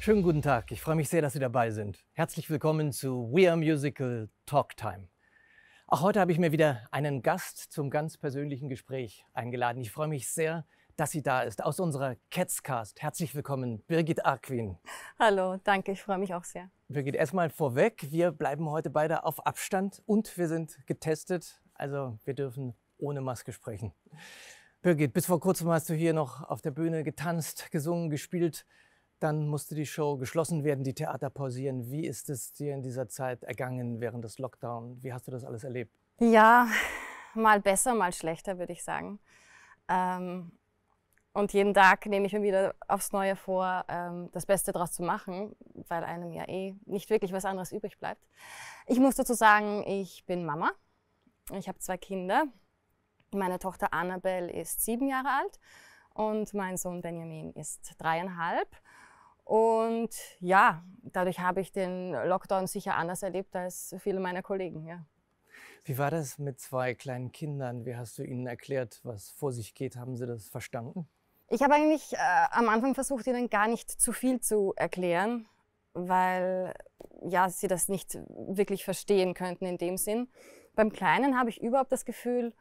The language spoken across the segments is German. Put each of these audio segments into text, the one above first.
Schönen guten Tag, ich freue mich sehr, dass Sie dabei sind. Herzlich willkommen zu We Are Musical Talk Time. Auch heute habe ich mir wieder einen Gast zum ganz persönlichen Gespräch eingeladen. Ich freue mich sehr, dass sie da ist, aus unserer Catscast. Herzlich willkommen, Birgit Arquin. Hallo, danke, ich freue mich auch sehr. Birgit, erstmal vorweg, wir bleiben heute beide auf Abstand und wir sind getestet, also wir dürfen ohne Maske sprechen. Birgit, bis vor kurzem hast du hier noch auf der Bühne getanzt, gesungen, gespielt. Dann musste die Show geschlossen werden, die Theater pausieren. Wie ist es dir in dieser Zeit ergangen während des Lockdown? Wie hast du das alles erlebt? Ja, mal besser, mal schlechter, würde ich sagen. Und jeden Tag nehme ich mir wieder aufs Neue vor, das Beste daraus zu machen, weil einem ja nicht wirklich was anderes übrig bleibt. Ich muss dazu sagen, ich bin Mama. Ich habe 2 Kinder. Meine Tochter Annabelle ist 7 Jahre alt und mein Sohn Benjamin ist 3,5. Und ja, dadurch habe ich den Lockdown sicher anders erlebt als viele meiner Kollegen. Ja. Wie war das mit 2 kleinen Kindern? Wie hast du ihnen erklärt, was vor sich geht? Haben sie das verstanden? Ich habe eigentlich am Anfang versucht, ihnen gar nicht zu viel zu erklären, weil ja, sie das nicht wirklich verstehen könnten in dem Sinn. Beim Kleinen habe ich überhaupt das Gefühl,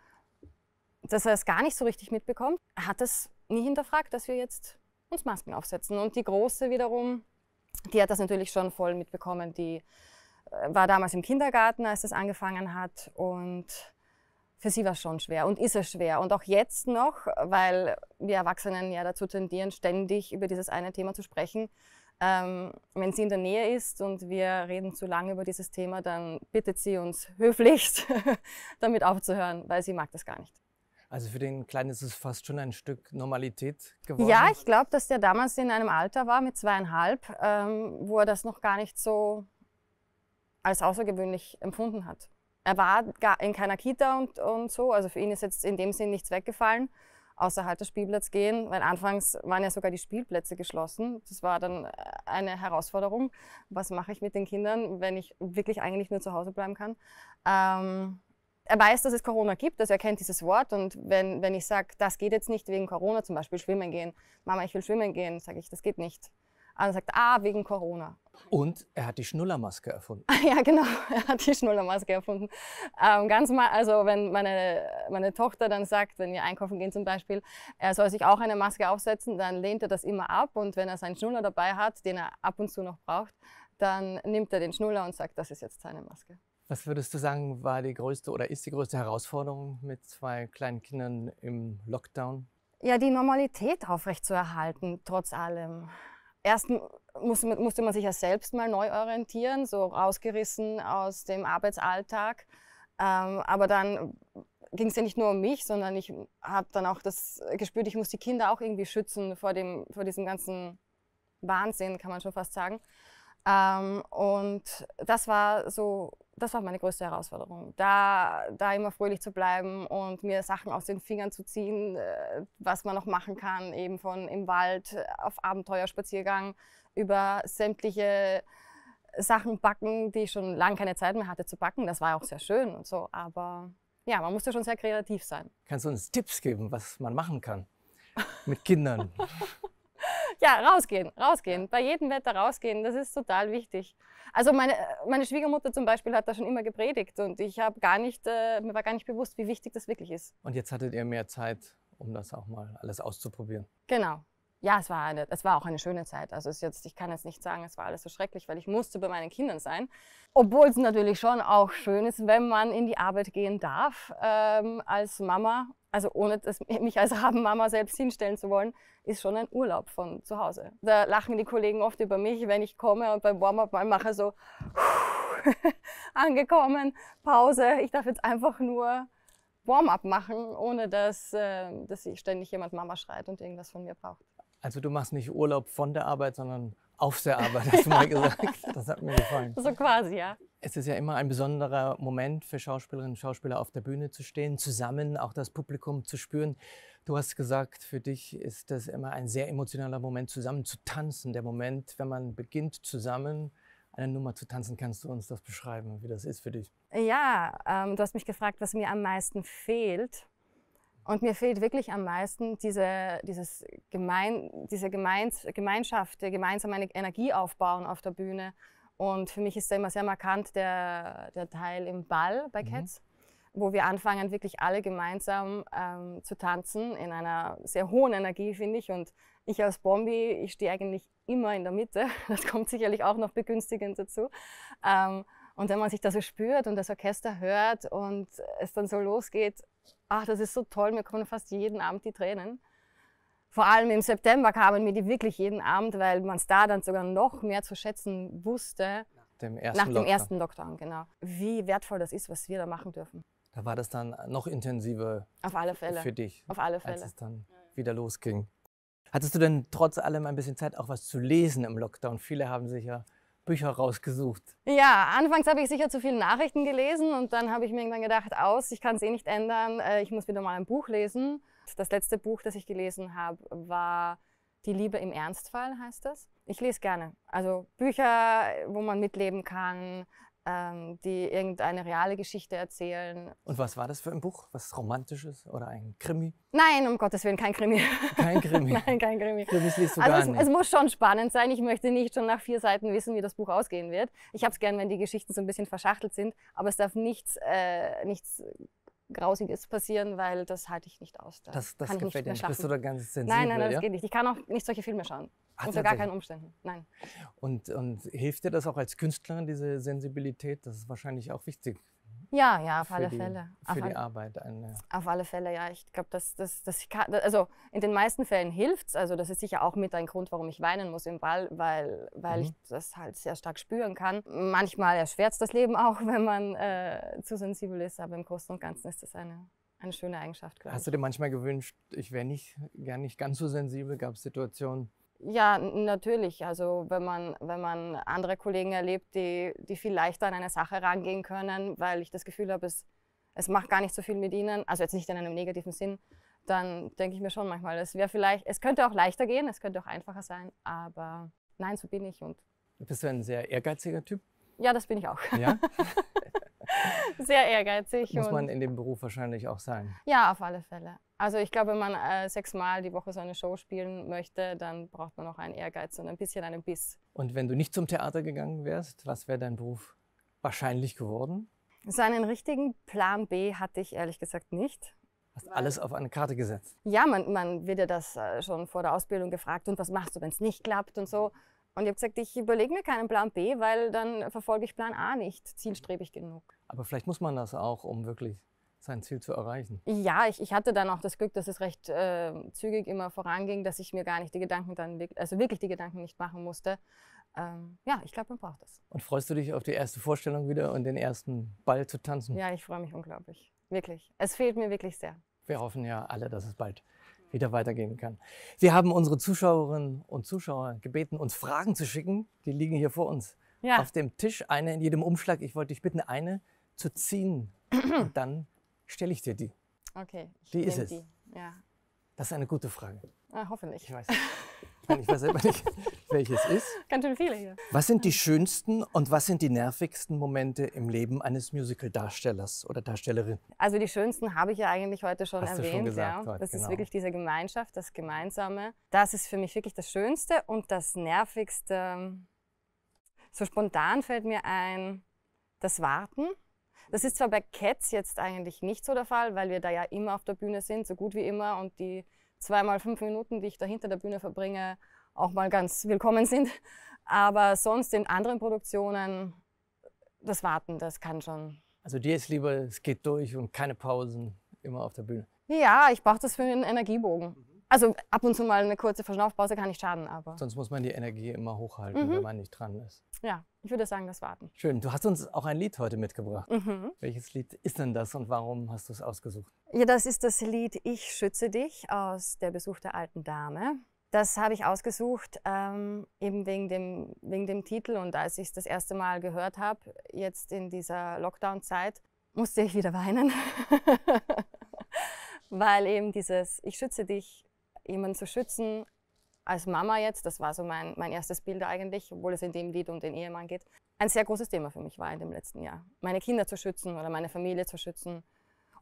dass er es gar nicht so richtig mitbekommt. Er hat es nie hinterfragt, dass wir jetzt uns Masken aufsetzen. Und die Große wiederum, die hat das natürlich schon voll mitbekommen. Die war damals im Kindergarten, als das angefangen hat. Und für sie war es schon schwer und ist es schwer. Und auch jetzt noch, weil wir Erwachsenen ja dazu tendieren, ständig über dieses eine Thema zu sprechen. Wenn sie in der Nähe ist und wir reden zu lange über dieses Thema, dann bittet sie uns höflichst, damit aufzuhören, weil sie mag das gar nicht. Also für den Kleinen ist es fast schon ein Stück Normalität geworden? Ja, ich glaube, dass der damals in einem Alter war mit 2,5, wo er das noch gar nicht so als außergewöhnlich empfunden hat. Er war in keiner Kita und so, also für ihn ist jetzt in dem Sinn nichts weggefallen, außer halt der Spielplatz gehen, weil anfangs waren ja sogar die Spielplätze geschlossen. Das war dann eine Herausforderung. Was mache ich mit den Kindern, wenn ich wirklich eigentlich nur zu Hause bleiben kann? Er weiß, dass es Corona gibt, also er kennt dieses Wort. Und wenn ich sage, das geht jetzt nicht wegen Corona, zum Beispiel schwimmen gehen, Mama, ich will schwimmen gehen, sage ich, das geht nicht. Und er sagt, wegen Corona. Und er hat die Schnullermaske erfunden. Ja, genau, er hat die Schnullermaske erfunden. Also wenn meine Tochter dann sagt, wenn wir einkaufen gehen zum Beispiel, er soll sich auch eine Maske aufsetzen, dann lehnt er das immer ab. Und wenn er seinen Schnuller dabei hat, den er ab und zu noch braucht, dann nimmt er den Schnuller und sagt, das ist jetzt seine Maske. Was würdest du sagen, war die größte oder ist die größte Herausforderung mit 2 kleinen Kindern im Lockdown? Ja, die Normalität aufrechtzuerhalten, trotz allem. Erst musste man sich ja selbst mal neu orientieren, so rausgerissen aus dem Arbeitsalltag. Aber dann ging es ja nicht nur um mich, sondern ich habe dann auch das gespürt, ich muss die Kinder auch irgendwie schützen vor diesem ganzen Wahnsinn, kann man schon fast sagen. Und das war meine größte Herausforderung, da immer fröhlich zu bleiben und mir Sachen aus den Fingern zu ziehen, was man noch machen kann, eben von im Wald auf Abenteuerspaziergang über sämtliche Sachen backen, die ich schon lange keine Zeit mehr hatte zu backen. Das war auch sehr schön und so, aber ja, man musste schon sehr kreativ sein. Kannst du uns Tipps geben, was man machen kann mit Kindern? Ja, rausgehen, bei jedem Wetter rausgehen, das ist total wichtig. Also meine Schwiegermutter zum Beispiel hat da schon immer gepredigt und mir war gar nicht bewusst, wie wichtig das wirklich ist. Und jetzt hattet ihr mehr Zeit, um das auch mal alles auszuprobieren. Genau. Ja, es war auch eine schöne Zeit. Also ich kann jetzt nicht sagen, es war alles so schrecklich, weil ich musste bei meinen Kindern sein. Obwohl es natürlich schon auch schön ist, wenn man in die Arbeit gehen darf als Mama. Also ohne mich als Rabenmama selbst hinstellen zu wollen, ist schon ein Urlaub von zu Hause. Da lachen die Kollegen oft über mich, wenn ich komme und beim Warm-up mal mache so angekommen, Pause. Ich darf jetzt einfach nur Warm-up machen, ohne dass ständig jemand Mama schreit und irgendwas von mir braucht. Also du machst nicht Urlaub von der Arbeit, sondern auf der Arbeit, hast du mal gesagt. Das hat mir gefallen. So quasi, ja. Es ist ja immer ein besonderer Moment für Schauspielerinnen und Schauspieler, auf der Bühne zu stehen, zusammen auch das Publikum zu spüren. Du hast gesagt, für dich ist das immer ein sehr emotionaler Moment, zusammen zu tanzen. Der Moment, wenn man beginnt, zusammen eine Nummer zu tanzen. Kannst du uns das beschreiben, wie das ist für dich? Ja, du hast mich gefragt, was mir am meisten fehlt. Und mir fehlt wirklich am meisten diese Gemeinschaft, gemeinsam eine Energie aufbauen auf der Bühne. Und für mich ist da immer sehr markant der Teil im Ball bei Cats, wo wir anfangen, wirklich alle gemeinsam zu tanzen, in einer sehr hohen Energie, finde ich. Und ich als Bombi, ich stehe eigentlich immer in der Mitte. Das kommt sicherlich auch noch begünstigend dazu. Und wenn man sich da so spürt und das Orchester hört und es dann so losgeht, ach, das ist so toll, mir kommen fast jeden Abend die Tränen. Vor allem im September kamen mir die wirklich jeden Abend, weil man es da dann sogar noch mehr zu schätzen wusste. Nach dem ersten Lockdown, genau. Wie wertvoll das ist, was wir da machen dürfen. Da war das dann noch intensiver auf alle Fälle. Für dich, auf alle Fälle. Als es dann wieder losging. Hattest du denn trotz allem ein bisschen Zeit, auch was zu lesen im Lockdown? Viele haben sich ja Bücher rausgesucht. Ja, anfangs habe ich sicher zu viele Nachrichten gelesen und dann habe ich mir irgendwann gedacht, ich kann es eh nicht ändern, ich muss wieder mal ein Buch lesen. Das letzte Buch, das ich gelesen habe, war Die Liebe im Ernstfall, heißt das. Ich lese gerne. Also Bücher, wo man mitleben kann, die irgendeine reale Geschichte erzählen. Und was war das für ein Buch? Was Romantisches oder ein Krimi? Nein, um Gottes Willen, kein Krimi. Kein Krimi? Nein, kein Krimi. Krimis liest du also gar nicht. Es muss schon spannend sein. Ich möchte nicht schon nach 4 Seiten wissen, wie das Buch ausgehen wird. Ich habe es gern, wenn die Geschichten so ein bisschen verschachtelt sind, aber es darf nichts Grausiges passieren, weil das halte ich nicht aus. Das gefällt dir nicht. Bist du da ganz sensibel? Nein, das geht nicht. Ich kann auch nicht solche Filme schauen. Unter gar keinen Umständen. Nein. Und hilft dir das auch als Künstlerin, diese Sensibilität? Das ist wahrscheinlich auch wichtig. Ja, auf alle Fälle. Für die Arbeit. Auf alle Fälle, ja. Ich glaube, also in den meisten Fällen hilft es. Also das ist sicher auch mit ein Grund, warum ich weinen muss im Ball, weil ich das halt sehr stark spüren kann. Manchmal erschwert es das Leben auch, wenn man zu sensibel ist, aber im Großen und Ganzen ist das eine schöne Eigenschaft, glaube ich. Hast du dir manchmal gewünscht, ich wäre nicht ganz so sensibel? Gab es Situationen? Ja, natürlich. Also wenn man andere Kollegen erlebt, die viel leichter an eine Sache rangehen können, weil ich das Gefühl habe, es macht gar nicht so viel mit ihnen, also jetzt nicht in einem negativen Sinn, dann denke ich mir schon manchmal, es könnte auch leichter gehen, es könnte auch einfacher sein, aber nein, so bin ich. Und bist du ein sehr ehrgeiziger Typ? Ja, das bin ich auch. Ja? Sehr ehrgeizig. Muss man in dem Beruf wahrscheinlich auch sein. Ja, auf alle Fälle. Also ich glaube, wenn man 6-mal die Woche so eine Show spielen möchte, dann braucht man auch einen Ehrgeiz und ein bisschen einen Biss. Und wenn du nicht zum Theater gegangen wärst, was wäre dein Beruf wahrscheinlich geworden? So einen richtigen Plan B hatte ich ehrlich gesagt nicht. Hast alles auf eine Karte gesetzt? Ja, man wird ja das schon vor der Ausbildung gefragt, und was machst du, wenn es nicht klappt und so. Und ich habe gesagt, ich überlege mir keinen Plan B, weil dann verfolge ich Plan A nicht zielstrebig genug. Aber vielleicht muss man das auch, um wirklich sein Ziel zu erreichen. Ja, ich hatte dann auch das Glück, dass es recht zügig immer voranging, dass ich mir gar nicht wirklich die Gedanken nicht machen musste. Ja, ich glaube, man braucht das. Und freust du dich auf die erste Vorstellung wieder und den ersten Ball zu tanzen? Ja, ich freue mich unglaublich. Wirklich. Es fehlt mir wirklich sehr. Wir hoffen ja alle, dass es bald wieder weitergehen kann. Wir haben unsere Zuschauerinnen und Zuschauer gebeten, uns Fragen zu schicken. Die liegen hier vor uns auf dem Tisch, eine in jedem Umschlag. Ich wollte dich bitten, eine zu ziehen. Und dann stelle ich dir die. Okay, wie ist es? Ja. Das ist eine gute Frage. Hoffentlich. Ich weiß nicht. Ich weiß selber nicht, welches ist. Ganz schön viele hier. Was sind die schönsten und was sind die nervigsten Momente im Leben eines Musical-Darstellers oder Darstellerin? Also die schönsten habe ich ja eigentlich heute schon erwähnt. Du schon gesagt, ja. Das genau. ist wirklich diese Gemeinschaft, das Gemeinsame. Das ist für mich wirklich das Schönste und das Nervigste. So spontan fällt mir ein, das Warten. Das ist zwar bei Cats jetzt eigentlich nicht so der Fall, weil wir da ja immer auf der Bühne sind, so gut wie immer, und die 2x5 Minuten, die ich da hinter der Bühne verbringe, auch mal ganz willkommen sind. Aber sonst in anderen Produktionen, das Warten, das kann schon. Also dir ist lieber, es geht durch und keine Pausen, immer auf der Bühne? Ja, ich brauche das für einen Energiebogen. Also ab und zu mal eine kurze Verschnaufpause kann nicht schaden, aber... Sonst muss man die Energie immer hochhalten, wenn man nicht dran ist. Ja, ich würde sagen, das Warten. Schön. Du hast uns auch ein Lied heute mitgebracht. Welches Lied ist denn das und warum hast du es ausgesucht? Ja, das ist das Lied Ich schütze dich aus Der Besuch der alten Dame. Das habe ich ausgesucht, eben wegen dem Titel. Und als ich es das erste Mal gehört habe, jetzt in dieser Lockdown-Zeit, musste ich wieder weinen. Weil eben dieses Ich schütze dich, jemanden zu schützen, als Mama jetzt, das war so mein erstes Bild eigentlich, obwohl es in dem Lied um den Ehemann geht, ein sehr großes Thema für mich war in dem letzten Jahr. Meine Kinder zu schützen oder meine Familie zu schützen,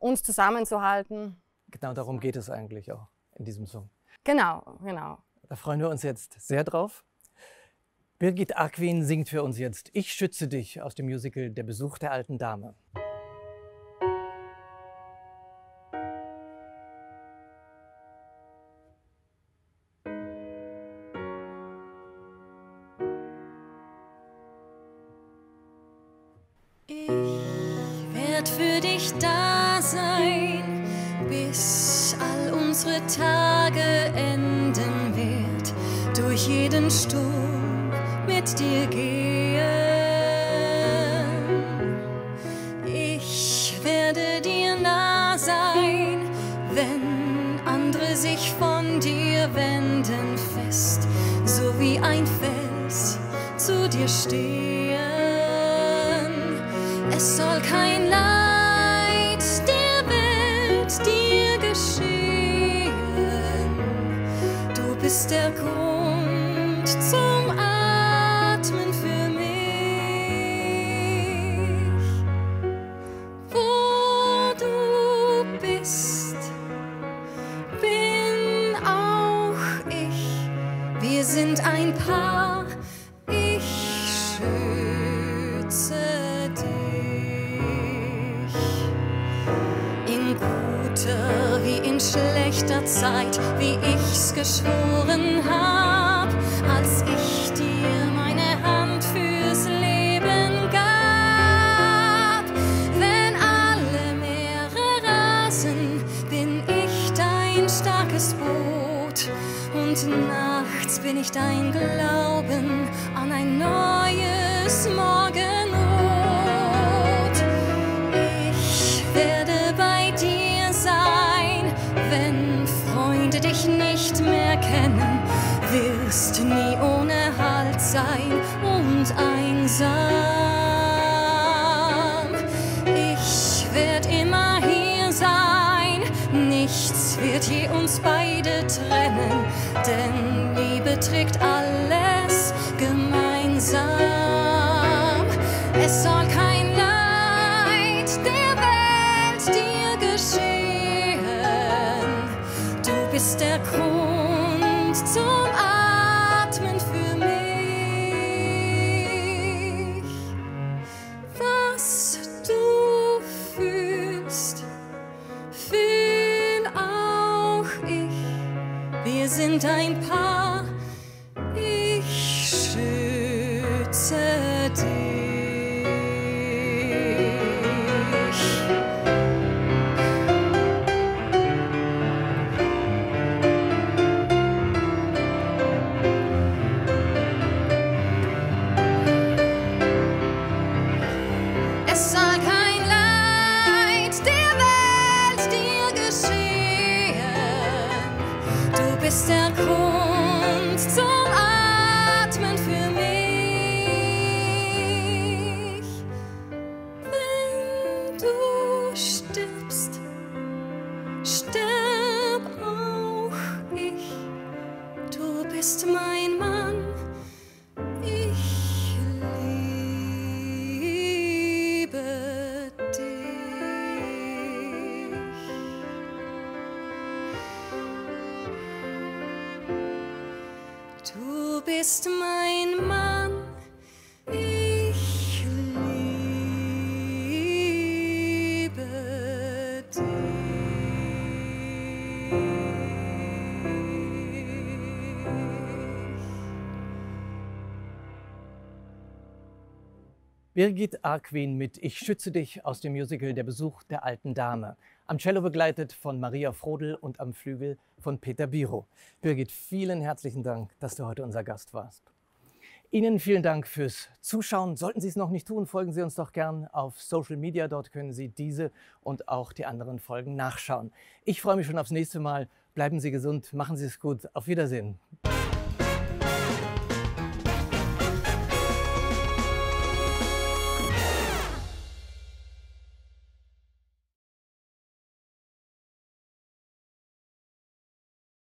uns zusammenzuhalten. Genau darum geht es eigentlich auch in diesem Song. Genau, genau. Da freuen wir uns jetzt sehr drauf. Birgit Acquin singt für uns jetzt Ich schütze dich aus dem Musical Der Besuch der alten Dame. Ich werd für dich da sein, bis all unsere Tage enden wird, durch jeden Sturm mit dir gehen. Ich werde dir nah sein, wenn andere sich von dir wenden, fest, so wie ein Fels zu dir stehen. Es soll kein Leid der Welt dir geschehen. Du bist der Grund zum Atmen für mich. Wo du bist, bin auch ich. Wir sind ein Paar. Ich schütze wie in schlechter Zeit, wie ich's geschworen hab, als ich dir meine Hand fürs Leben gab. Wenn alle Meere rasen, bin ich dein starkes Boot, und nachts bin ich dein Glauben an ein neues Morgenrot. Ich werde bei dir sein, wenn Freunde dich nicht mehr kennen, wirst nie ohne Halt sein und einsam. Ich werd immer hier sein, nichts wird je uns beide trennen, denn Liebe trägt alles gemeinsam. Es soll kein Leid der Welt dir geschehen. Du bist der Grund zum Atmen für mich. Was du fühlst, fühl auch ich. Wir sind ein Paar. Ich schütze dich. Es soll kein Leid der Welt dir geschehen. Du bist der Grund zum Atmen für mich. Wenn du stirbst, sterb auch ich. Du bist mein Mann. Ich liebe dich. Du bist mein Mann. Ich liebe dich. Birgit Acquin mit Ich schütze dich aus dem Musical Der Besuch der alten Dame. Am Cello begleitet von Maria Frodel und am Flügel von Peter Biro. Birgit, vielen herzlichen Dank, dass du heute unser Gast warst. Ihnen vielen Dank fürs Zuschauen. Sollten Sie es noch nicht tun, folgen Sie uns doch gern auf Social Media. Dort können Sie diese und auch die anderen Folgen nachschauen. Ich freue mich schon aufs nächste Mal. Bleiben Sie gesund, machen Sie es gut. Auf Wiedersehen.